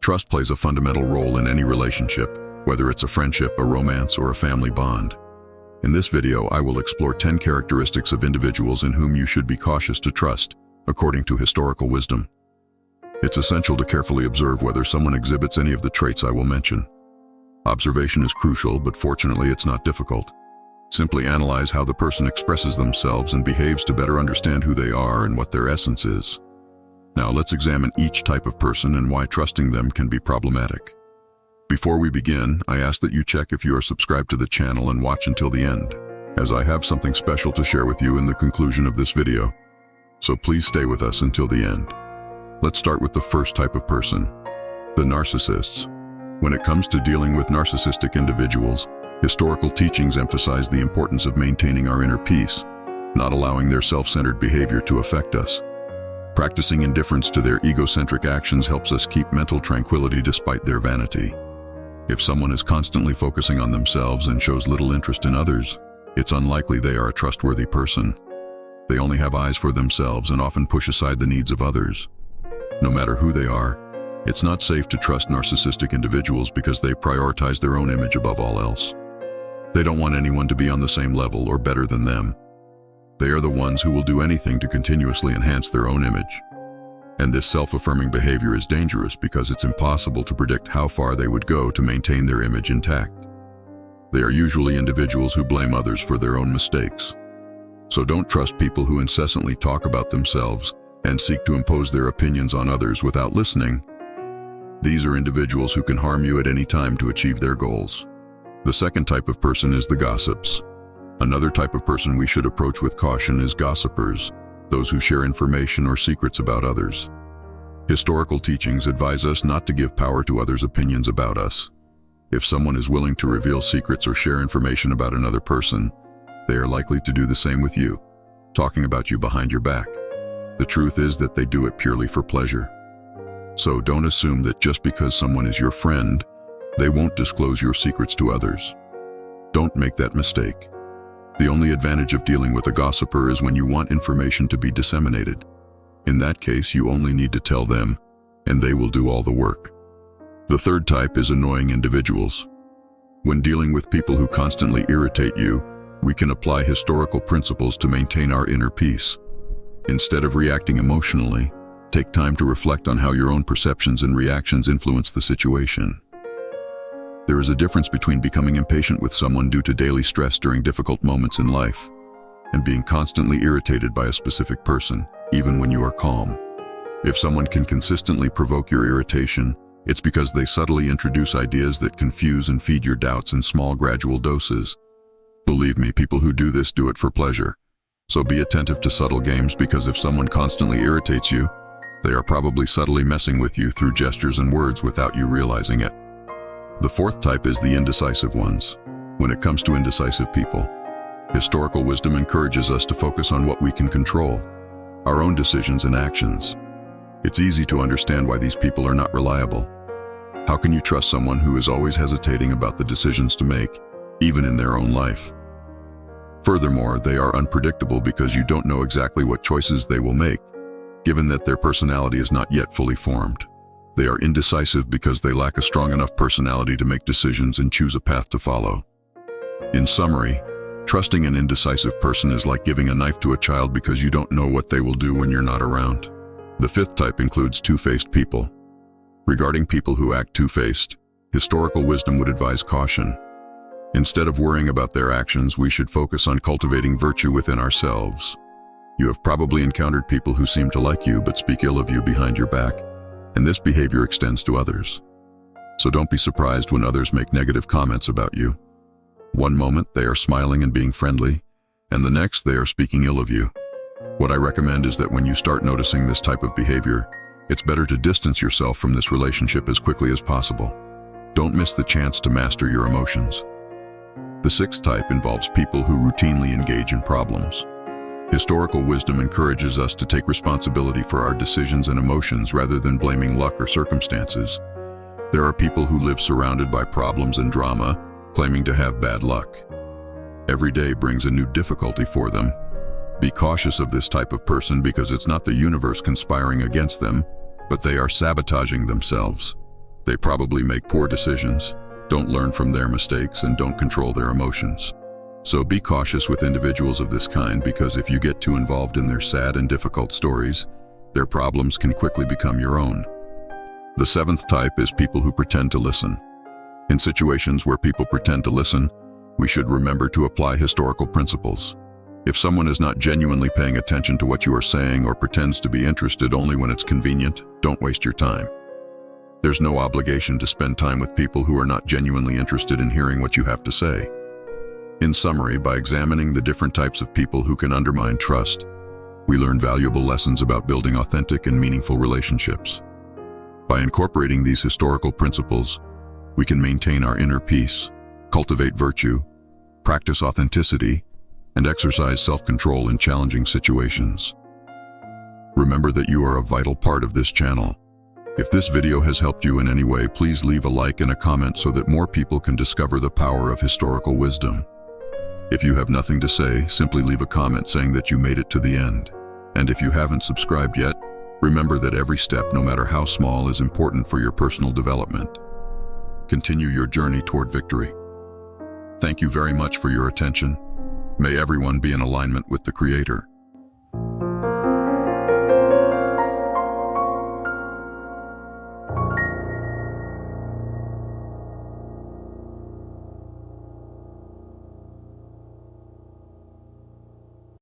Trust plays a fundamental role in any relationship, whether it's a friendship, a romance, or a family bond. In this video, I will explore 10 characteristics of individuals in whom you should be cautious to trust, according to historical wisdom. It's essential to carefully observe whether someone exhibits any of the traits I will mention. Observation is crucial, but fortunately it's not difficult. Simply analyze how the person expresses themselves and behaves to better understand who they are and what their essence is. Now let's examine each type of person and why trusting them can be problematic. Before we begin, I ask that you check if you are subscribed to the channel and watch until the end, as I have something special to share with you in the conclusion of this video. So please stay with us until the end. Let's start with the first type of person, the narcissists. When it comes to dealing with narcissistic individuals, historical teachings emphasize the importance of maintaining our inner peace, not allowing their self-centered behavior to affect us. Practicing indifference to their egocentric actions helps us keep mental tranquility despite their vanity. If someone is constantly focusing on themselves and shows little interest in others, it's unlikely they are a trustworthy person. They only have eyes for themselves and often push aside the needs of others. No matter who they are, it's not safe to trust narcissistic individuals because they prioritize their own image above all else. They don't want anyone to be on the same level or better than them. They are the ones who will do anything to continuously enhance their own image. And this self-affirming behavior is dangerous because it's impossible to predict how far they would go to maintain their image intact. They are usually individuals who blame others for their own mistakes. So don't trust people who incessantly talk about themselves and seek to impose their opinions on others without listening. These are individuals who can harm you at any time to achieve their goals. The second type of person is the gossips. Another type of person we should approach with caution is gossipers, those who share information or secrets about others. Historical teachings advise us not to give power to others' opinions about us. If someone is willing to reveal secrets or share information about another person, they are likely to do the same with you, talking about you behind your back. The truth is that they do it purely for pleasure. So don't assume that just because someone is your friend, they won't disclose your secrets to others. Don't make that mistake. The only advantage of dealing with a gossiper is when you want information to be disseminated. In that case, you only need to tell them, and they will do all the work. The third type is annoying individuals. When dealing with people who constantly irritate you, we can apply historical principles to maintain our inner peace. Instead of reacting emotionally, take time to reflect on how your own perceptions and reactions influence the situation. There is a difference between becoming impatient with someone due to daily stress during difficult moments in life, and being constantly irritated by a specific person, even when you are calm. If someone can consistently provoke your irritation, it's because they subtly introduce ideas that confuse and feed your doubts in small, gradual doses. Believe me, people who do this do it for pleasure. So be attentive to subtle games, because if someone constantly irritates you, they are probably subtly messing with you through gestures and words without you realizing it. The fourth type is the indecisive ones. When it comes to indecisive people, historical wisdom encourages us to focus on what we can control, our own decisions and actions. It's easy to understand why these people are not reliable. How can you trust someone who is always hesitating about the decisions to make, even in their own life? Furthermore, they are unpredictable because you don't know exactly what choices they will make, given that their personality is not yet fully formed. They are indecisive because they lack a strong enough personality to make decisions and choose a path to follow. In summary, trusting an indecisive person is like giving a knife to a child because you don't know what they will do when you're not around. The fifth type includes two-faced people. Regarding people who act two-faced, historical wisdom would advise caution. Instead of worrying about their actions, we should focus on cultivating virtue within ourselves. You have probably encountered people who seem to like you but speak ill of you behind your back, and this behavior extends to others. So don't be surprised when others make negative comments about you. One moment they are smiling and being friendly, and the next they are speaking ill of you. What I recommend is that when you start noticing this type of behavior, it's better to distance yourself from this relationship as quickly as possible. Don't miss the chance to master your emotions. The sixth type involves people who routinely engage in problems. Historical wisdom encourages us to take responsibility for our decisions and emotions rather than blaming luck or circumstances. There are people who live surrounded by problems and drama, claiming to have bad luck. Every day brings a new difficulty for them. Be cautious of this type of person because it's not the universe conspiring against them, but they are sabotaging themselves. They probably make poor decisions, don't learn from their mistakes, and don't control their emotions. So be cautious with individuals of this kind, because if you get too involved in their sad and difficult stories, their problems can quickly become your own. The seventh type is people who pretend to listen. In situations where people pretend to listen, we should remember to apply historical principles. If someone is not genuinely paying attention to what you are saying or pretends to be interested only when it's convenient, don't waste your time. There's no obligation to spend time with people who are not genuinely interested in hearing what you have to say. In summary, by examining the different types of people who can undermine trust, we learn valuable lessons about building authentic and meaningful relationships. By incorporating these historical principles, we can maintain our inner peace, cultivate virtue, practice authenticity, and exercise self-control in challenging situations. Remember that you are a vital part of this channel. If this video has helped you in any way, please leave a like and a comment so that more people can discover the power of historical wisdom. If you have nothing to say, simply leave a comment saying that you made it to the end. And if you haven't subscribed yet, remember that every step, no matter how small, is important for your personal development. Continue your journey toward victory. Thank you very much for your attention. May everyone be in alignment with the Creator.